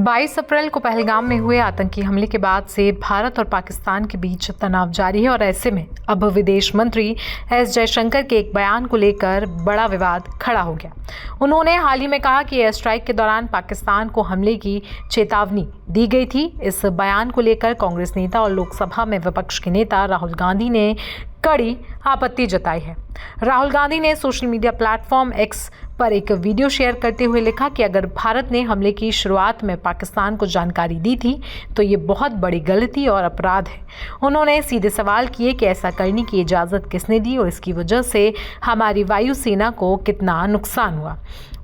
22 अप्रैल को पहलगाम में हुए आतंकी हमले के बाद से भारत और पाकिस्तान के बीच तनाव जारी है और ऐसे में अब विदेश मंत्री एस जयशंकर के एक बयान को लेकर बड़ा विवाद खड़ा हो गया। उन्होंने हाल ही में कहा कि एयर स्ट्राइक के दौरान पाकिस्तान को हमले की चेतावनी दी गई थी। इस बयान को लेकर कांग्रेस नेता और लोकसभा में विपक्ष के नेता राहुल गांधी ने कड़ी आपत्ति जताई है। राहुल गांधी ने सोशल मीडिया प्लेटफॉर्म एक्स पर एक वीडियो शेयर करते हुए लिखा कि अगर भारत ने हमले की शुरुआत में पाकिस्तान को जानकारी दी थी तो ये बहुत बड़ी गलती और अपराध है। उन्होंने सीधे सवाल किए कि ऐसा करने की इजाज़त किसने दी और इसकी वजह से हमारी वायुसेना को कितना नुकसान हुआ।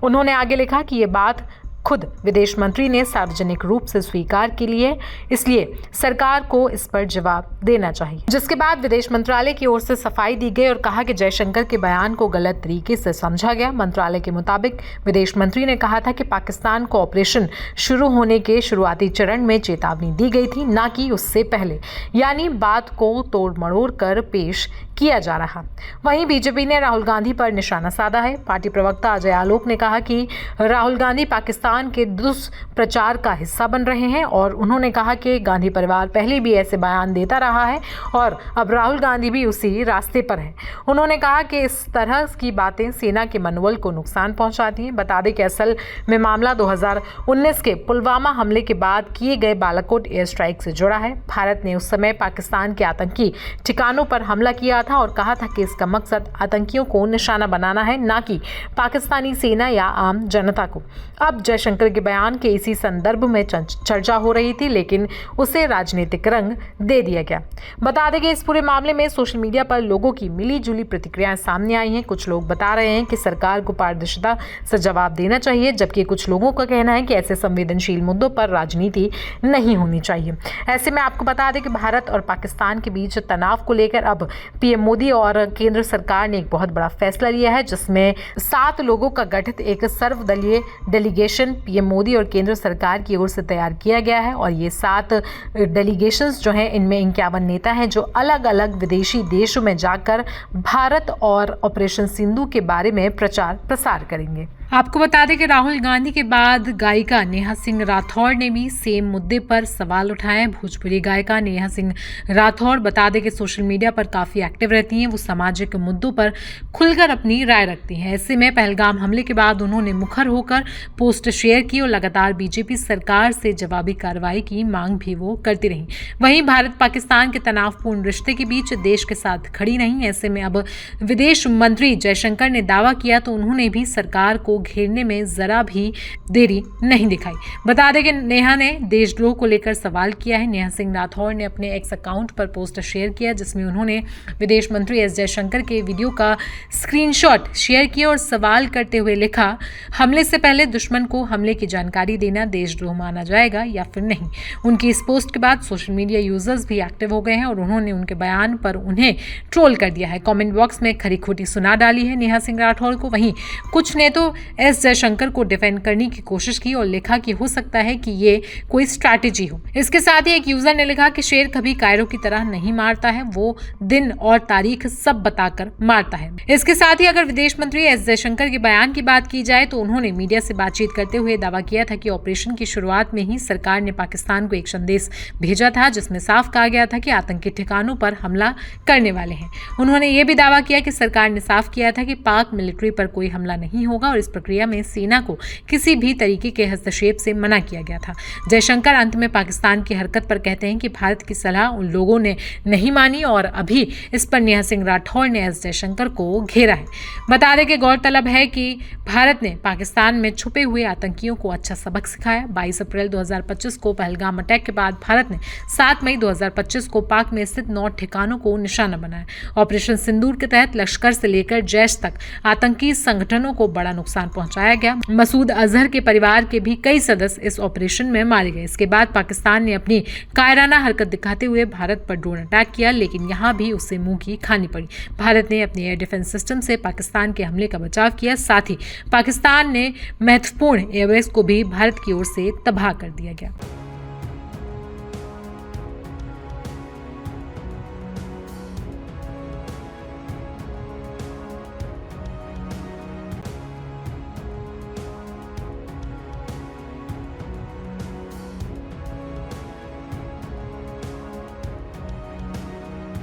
उन्होंने आगे लिखा कि ये बात खुद विदेश मंत्री ने सार्वजनिक रूप से स्वीकार की लिए, इसलिए सरकार को इस पर जवाब देना चाहिए। जिसके बाद विदेश मंत्रालय की ओर से सफाई दी गई और कहा कि जयशंकर के बयान को गलत तरीके से समझा गया। मंत्रालय के मुताबिक विदेश मंत्री ने कहा था कि पाकिस्तान को ऑपरेशन शुरू होने के शुरुआती चरण में चेतावनी दी गई थी, ना कि उससे पहले, यानी बात को तोड़ मरोड़ कर पेश किया जा रहा। वहीं बीजेपी ने राहुल गांधी पर निशाना साधा है। पार्टी प्रवक्ता अजय आलोक ने कहा कि राहुल गांधी पाकिस्तान के दुष्प्रचार का हिस्सा बन रहे हैं और उन्होंने कहा कि गांधी परिवार पहले भी ऐसे बयान देता रहा है और अब राहुल गांधी भी उसी रास्ते पर है। उन्होंने कहा कि इस तरह की बातें सेना के मनोबल को नुकसान पहुंचाती हैं। बता दें कि असल में मामला 2019 के पुलवामा हमले के बाद किए गए बालाकोट एयर स्ट्राइक से जुड़ा है। भारत ने उस समय पाकिस्तान के आतंकी ठिकानों पर हमला किया था और कहा था कि इसका मकसद आतंकियों को निशाना बनाना है, ना कि पाकिस्तानी सेना या आम जनता को। अब जयशंकर के बयान के इसी संदर्भ में चर्चा हो रही थी, लेकिन उसे राजनीतिक रंग दे दिया गया। बता दें कि इस पूरे मामले में सोशल मीडिया पर लोगों की मिली जुली प्रतिक्रियाएं सामने आई हैं। कुछ लोग बता रहे हैं कि सरकार को पारदर्शिता से जवाब देना चाहिए, जबकि कुछ लोगों का कहना है कि ऐसे संवेदनशील मुद्दों पर राजनीति नहीं होनी चाहिए। ऐसे में आपको बता दें कि भारत और पाकिस्तान के बीच तनाव को लेकर अब पीएम मोदी और केंद्र सरकार ने एक बहुत बड़ा फैसला लिया है, जिसमें 7 लोगों का गठित एक सर्वदलीय डेलीगेशन पीएम मोदी और केंद्र सरकार की ओर से तैयार किया गया है। और ये 7 डेलीगेशंस जो हैं, इनमें 51 नेता हैं जो अलग अलग विदेशी देशों में जाकर भारत और ऑपरेशन सिंधु के बारे में प्रचार प्रसार करेंगे। आपको बता दें कि राहुल गांधी के बाद गायिका नेहा सिंह राठौर ने भी सेम मुद्दे पर सवाल उठाए हैं। भोजपुरी गायिका नेहा सिंह राठौर बता दें कि सोशल मीडिया पर काफ़ी एक्टिव रहती हैं। वो सामाजिक मुद्दों पर खुलकर अपनी राय रखती हैं। ऐसे में पहलगाम हमले के बाद उन्होंने मुखर होकर पोस्ट शेयर की और लगातार बीजेपी सरकार से जवाबी कार्रवाई की मांग भी वो करती रहीं। वहीं भारत पाकिस्तान के तनावपूर्ण रिश्ते के बीच देश के साथ खड़ी नहीं। ऐसे में अब विदेश मंत्री जयशंकर ने दावा किया तो उन्होंने भी सरकार को घेरने में जरा भी देरी नहीं दिखाई। बता दें कि नेहा ने देशद्रोह को लेकर सवाल किया है। नेहा सिंह राठौर ने अपने एक्स अकाउंट पर पोस्ट शेयर किया, जिसमें उन्होंने विदेश मंत्री एस जयशंकर के वीडियो का स्क्रीनशॉट शेयर किया और सवाल करते हुए लिखा, हमले से पहले दुश्मन को हमले की जानकारी देना देशद्रोह माना जाएगा या फिर नहीं। उनकी इस पोस्ट के बाद सोशल मीडिया यूजर्स भी एक्टिव हो गए हैं और उन्होंने उनके बयान पर उन्हें ट्रोल कर दिया है। कमेंट बॉक्स में खरी खोटी सुना डाली है नेहा सिंह राठौर को। वहीं कुछ ने तो एस जयशंकर को डिफेंड करने की कोशिश की और लिखा कि हो सकता है कि ये कोई स्ट्रैटेजी हो। इसके साथ ही एक यूजर ने लिखा कि शेर कभी कायरो की तरह नहीं मारता है, वो दिन और तारीख सब बताकर मारता है। इसके साथ ही अगर विदेश मंत्री एस जयशंकर के बयान की बात की जाए तो उन्होंने मीडिया से बातचीत करते हुए दावा किया था कि ऑपरेशन की शुरुआत में ही सरकार ने पाकिस्तान को एक संदेश भेजा था, जिसमें साफ कहा गया था कि आतंकी ठिकानों पर हमला करने वाले हैं। उन्होंने ये भी दावा किया कि सरकार ने साफ किया था कि पाक मिलिट्री पर कोई हमला नहीं होगा और इस प्रक्रिया में सेना को किसी भी तरीके के हस्तक्षेप से मना किया गया था। जयशंकर अंत में पाकिस्तान की हरकत पर कहते हैं कि भारत की सलाह उन लोगों ने नहीं मानी और अभी इस पर नेहा सिंह राठौर ने एस जयशंकर को घेरा है। बता दें कि गौरतलब है कि भारत ने पाकिस्तान में छुपे हुए आतंकियों को अच्छा सबक सिखाया। 22 अप्रैल 2025 को पहलगाम अटैक के बाद भारत ने 7 मई 2025 को पाक में स्थित 9 ठिकानों को निशाना बनाया। ऑपरेशन सिंदूर के तहत लश्कर से लेकर जैश तक आतंकी संगठनों को बड़ा नुकसान पहुंचाया गया। मसूद अजहर के परिवार के भी कई सदस्य इस ऑपरेशन में मारे गए। इसके बाद पाकिस्तान ने अपनी कायराना हरकत दिखाते हुए भारत पर ड्रोन अटैक किया, लेकिन यहां भी उसे मुंह की खानी पड़ी। भारत ने अपने एयर डिफेंस सिस्टम से पाकिस्तान के हमले का बचाव किया। साथ ही पाकिस्तान ने महत्वपूर्ण एयरबेस को भी भारत की ओर से तबाह कर दिया गया।